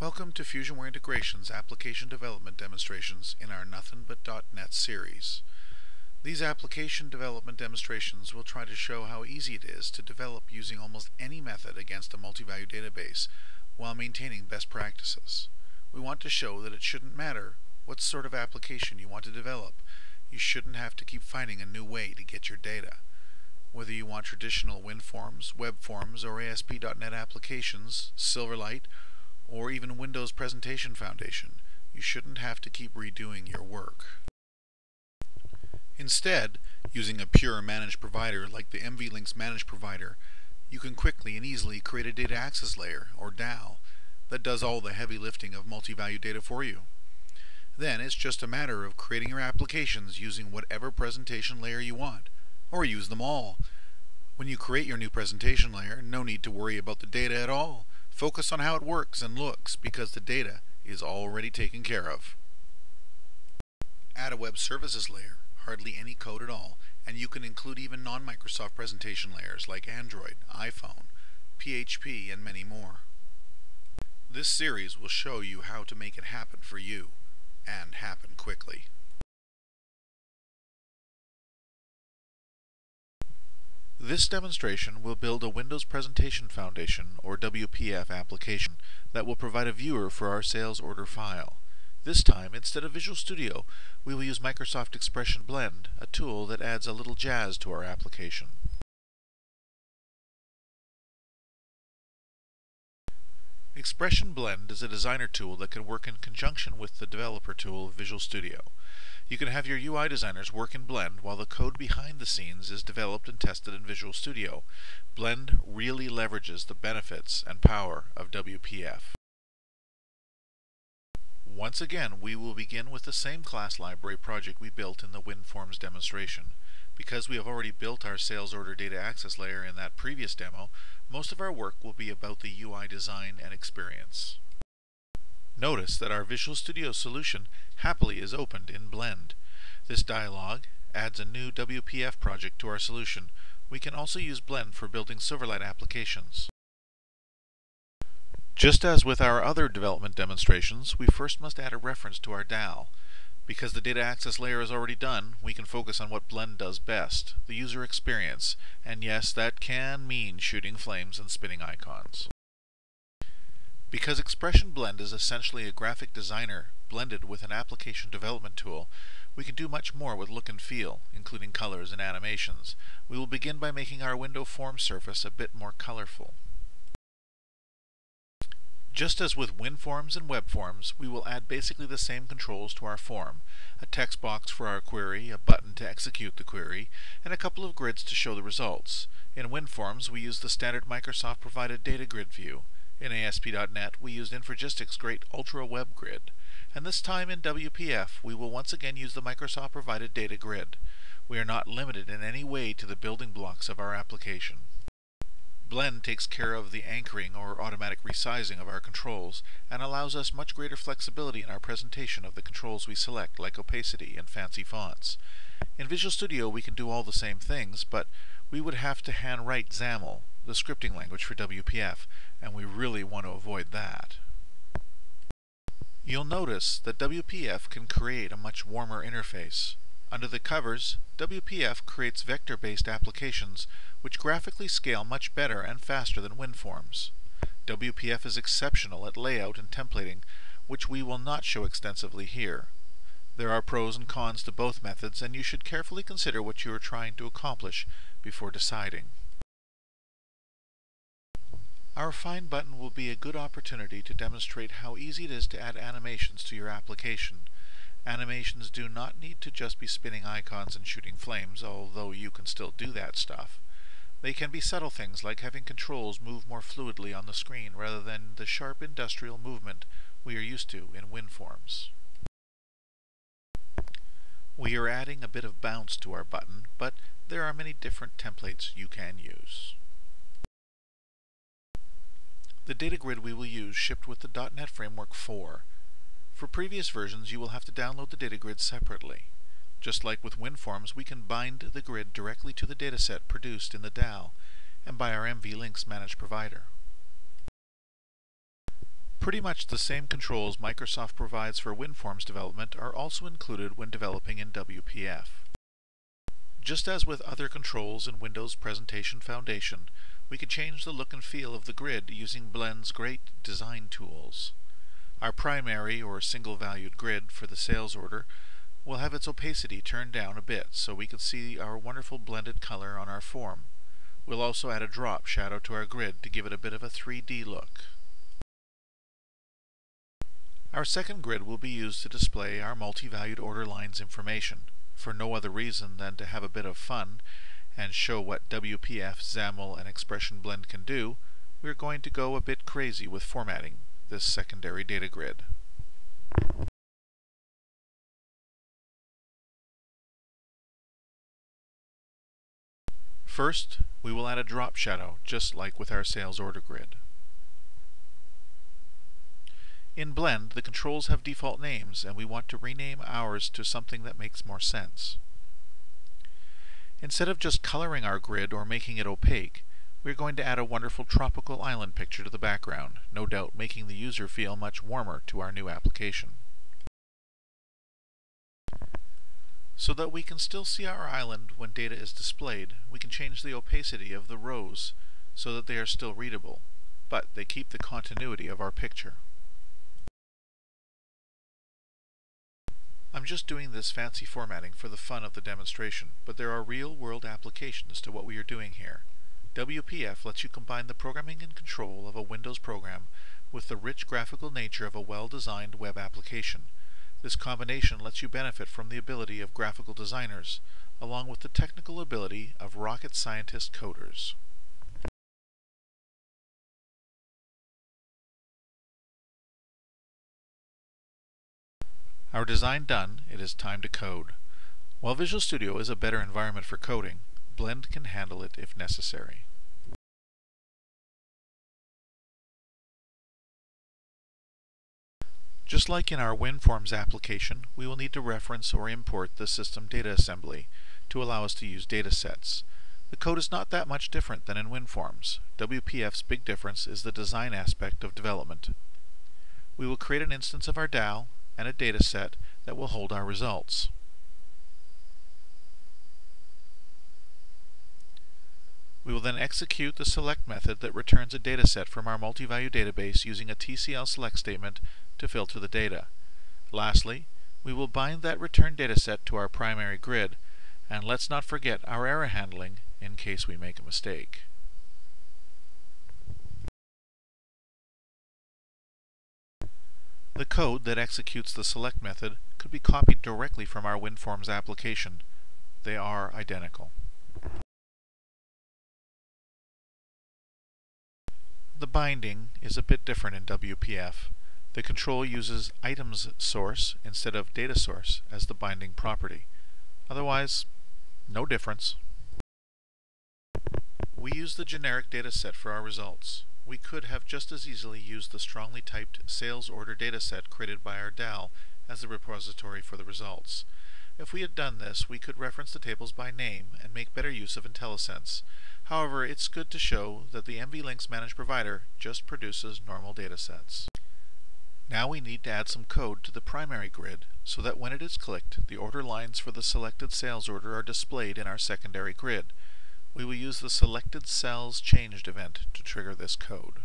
Welcome to FusionWare Integration's application development demonstrations in our Nothing But .NET series. These application development demonstrations will try to show how easy it is to develop using almost any method against a MultiValue database while maintaining best practices. We want to show that it shouldn't matter what sort of application you want to develop. You shouldn't have to keep finding a new way to get your data. Whether you want traditional WinForms, web forms, or ASP.NET applications, Silverlight, or even Windows Presentation Foundation, you shouldn't have to keep redoing your work. Instead, using a pure managed provider like the mvLynx managed provider, you can quickly and easily create a data access layer, or DAO, that does all the heavy lifting of MultiValue data for you. Then it's just a matter of creating your applications using whatever presentation layer you want, or use them all. When you create your new presentation layer, no need to worry about the data at all. Focus on how it works and looks, because the data is already taken care of. Add a web services layer, hardly any code at all, and you can include even non-Microsoft presentation layers like Android, iPhone, PHP, and many more. This series will show you how to make it happen for you, and happen quickly. This demonstration will build a Windows Presentation Foundation, or WPF, application that will provide a viewer for our sales order file. This time, instead of Visual Studio, we will use Microsoft Expression Blend, a tool that adds a little jazz to our application. Expression Blend is a designer tool that can work in conjunction with the developer tool of Visual Studio. You can have your UI designers work in Blend while the code behind the scenes is developed and tested in Visual Studio. Blend really leverages the benefits and power of WPF. Once again, we will begin with the same class library project we built in the WinForms demonstration. Because we have already built our sales order data access layer in that previous demo, most of our work will be about the UI design and experience. Notice that our Visual Studio solution happily is opened in Blend. This dialog adds a new WPF project to our solution. We can also use Blend for building Silverlight applications. Just as with our other development demonstrations, we first must add a reference to our DAO. Because the data access layer is already done, we can focus on what Blend does best, the user experience, and yes, that can mean shooting flames and spinning icons. Because Expression Blend is essentially a graphic designer blended with an application development tool, we can do much more with look and feel, including colors and animations. We will begin by making our window form surface a bit more colorful. Just as with WinForms and web forms, we will add basically the same controls to our form: a text box for our query, a button to execute the query, and a couple of grids to show the results. In WinForms, we use the standard Microsoft provided data grid view. In ASP.NET, we used Infragistics' great Ultra Web Grid. And this time in WPF, we will once again use the Microsoft provided data grid. We are not limited in any way to the building blocks of our application. Blend takes care of the anchoring or automatic resizing of our controls and allows us much greater flexibility in our presentation of the controls we select, like opacity and fancy fonts. In Visual Studio we can do all the same things, but we would have to handwrite XAML, the scripting language for WPF, and we really want to avoid that. You'll notice that WPF can create a much warmer interface. Under the covers, WPF creates vector-based applications which graphically scale much better and faster than WinForms. WPF is exceptional at layout and templating, which we will not show extensively here. There are pros and cons to both methods, and you should carefully consider what you are trying to accomplish before deciding. Our Find button will be a good opportunity to demonstrate how easy it is to add animations to your application. Animations do not need to just be spinning icons and shooting flames, although you can still do that stuff. They can be subtle things like having controls move more fluidly on the screen rather than the sharp industrial movement we are used to in WinForms. We are adding a bit of bounce to our button, but there are many different templates you can use. The data grid we will use shipped with the .NET Framework 4. For previous versions, you will have to download the data grid separately. Just like with WinForms, we can bind the grid directly to the dataset produced in the DAO and by our mvLynx managed provider. Pretty much the same controls Microsoft provides for WinForms development are also included when developing in WPF. Just as with other controls in Windows Presentation Foundation, we can change the look and feel of the grid using Blend's great design tools. Our primary or single-valued grid for the sales order will have its opacity turned down a bit so we can see our wonderful blended color on our form. We'll also add a drop shadow to our grid to give it a bit of a 3D look. Our second grid will be used to display our multi-valued order lines information, for no other reason than to have a bit of fun and show what WPF, XAML, and Expression Blend can do. We're going to go a bit crazy with formatting this secondary data grid. First, we will add a drop shadow, just like with our sales order grid. In Blend, the controls have default names, and we want to rename ours to something that makes more sense. Instead of just coloring our grid or making it opaque, we're going to add a wonderful tropical island picture to the background, no doubt making the user feel much warmer to our new application. So that we can still see our island when data is displayed, we can change the opacity of the rows so that they are still readable, but they keep the continuity of our picture. I'm just doing this fancy formatting for the fun of the demonstration, but there are real-world applications to what we are doing here. WPF lets you combine the programming and control of a Windows program with the rich graphical nature of a well-designed web application. This combination lets you benefit from the ability of graphical designers, along with the technical ability of rocket scientist coders. Our design done, it is time to code. While Visual Studio is a better environment for coding, Blend can handle it if necessary. Just like in our WinForms application, we will need to reference or import the system data assembly to allow us to use datasets. The code is not that much different than in WinForms. WPF's big difference is the design aspect of development. We will create an instance of our DAO and a dataset that will hold our results. We will then execute the select method that returns a dataset from our MultiValue database using a TCL select statement to filter the data. Lastly, we will bind that returned dataset to our primary grid, and let's not forget our error handling in case we make a mistake. The code that executes the select method could be copied directly from our WinForms application. They are identical. The binding is a bit different in WPF. The control uses items source instead of data source as the binding property. Otherwise, no difference. We use the generic dataset for our results. We could have just as easily used the strongly typed sales order dataset created by our DAO as the repository for the results. If we had done this, we could reference the tables by name and make better use of IntelliSense. However, it's good to show that the mvLynx managed provider just produces normal datasets. Now we need to add some code to the primary grid so that when it is clicked, the order lines for the selected sales order are displayed in our secondary grid. We will use the selected cells changed event to trigger this code.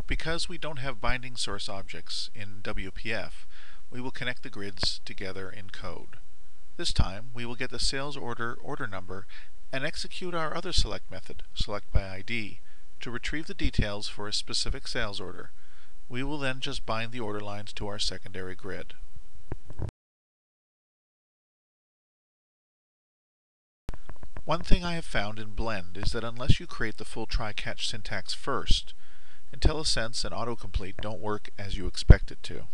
Because we don't have binding source objects in WPF, we will connect the grids together in code. This time, we will get the sales order number and execute our other select method, select by ID, to retrieve the details for a specific sales order. We will then just bind the order lines to our secondary grid. One thing I have found in Blend is that unless you create the full try-catch syntax first, IntelliSense and autocomplete don't work as you expect it to.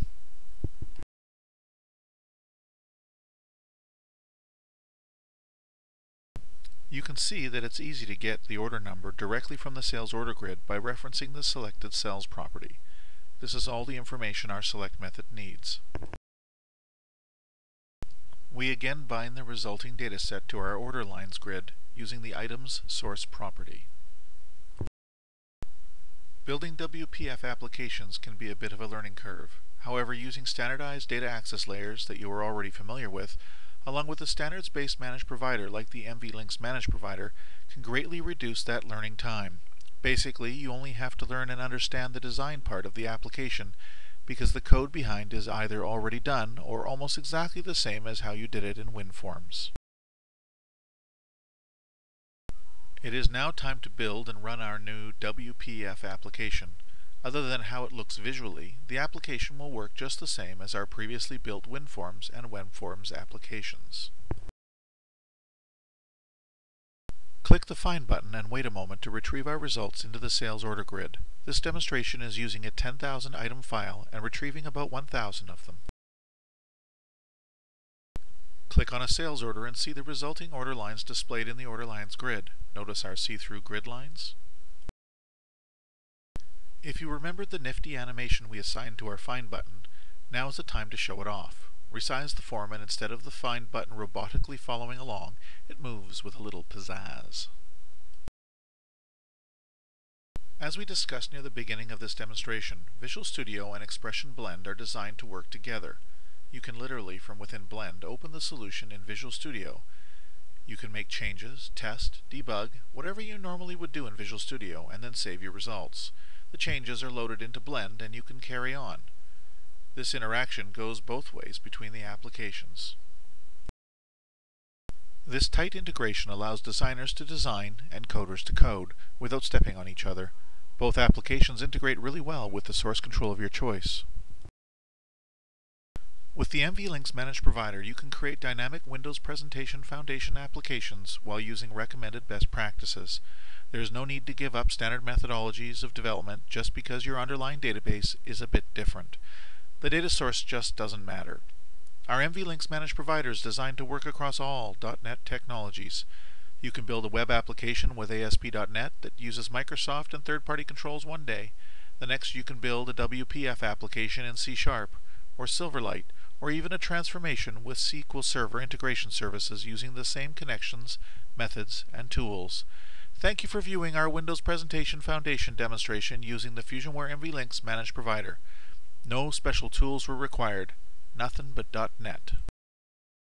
You can see that it's easy to get the order number directly from the sales order grid by referencing the selected cells property. This is all the information our select method needs. We again bind the resulting dataset to our order lines grid using the items source property. Building WPF applications can be a bit of a learning curve. However, using standardized data access layers that you are already familiar with, along with a standards-based managed provider like the mvLynx managed provider, can greatly reduce that learning time. Basically, you only have to learn and understand the design part of the application, because the code behind is either already done or almost exactly the same as how you did it in WinForms. It is now time to build and run our new WPF application. Other than how it looks visually, the application will work just the same as our previously built WinForms and WebForms applications. Click the Find button and wait a moment to retrieve our results into the sales order grid. This demonstration is using a 10,000 item file and retrieving about 1,000 of them. Click on a sales order and see the resulting order lines displayed in the order lines grid. Notice our see-through grid lines. If you remembered the nifty animation we assigned to our Find button, now is the time to show it off. Resize the form, and instead of the Find button robotically following along, it moves with a little pizzazz. As we discussed near the beginning of this demonstration, Visual Studio and Expression Blend are designed to work together. You can literally, from within Blend, open the solution in Visual Studio. You can make changes, test, debug, whatever you normally would do in Visual Studio, and then save your results. The changes are loaded into Blend and you can carry on. This interaction goes both ways between the applications. This tight integration allows designers to design and coders to code without stepping on each other. Both applications integrate really well with the source control of your choice. With the mvLynx managed provider, you can create dynamic Windows Presentation Foundation applications while using recommended best practices. There is no need to give up standard methodologies of development just because your underlying database is a bit different. The data source just doesn't matter. Our mvLynx managed provider is designed to work across all .NET technologies. You can build a web application with ASP.NET that uses Microsoft and third-party controls one day. The next you can build a WPF application in C# or Silverlight, or even a transformation with SQL Server integration services using the same connections, methods, and tools. Thank you for viewing our Windows Presentation Foundation demonstration using the FusionWare mvLynx managed provider. No special tools were required. Nothing but .NET.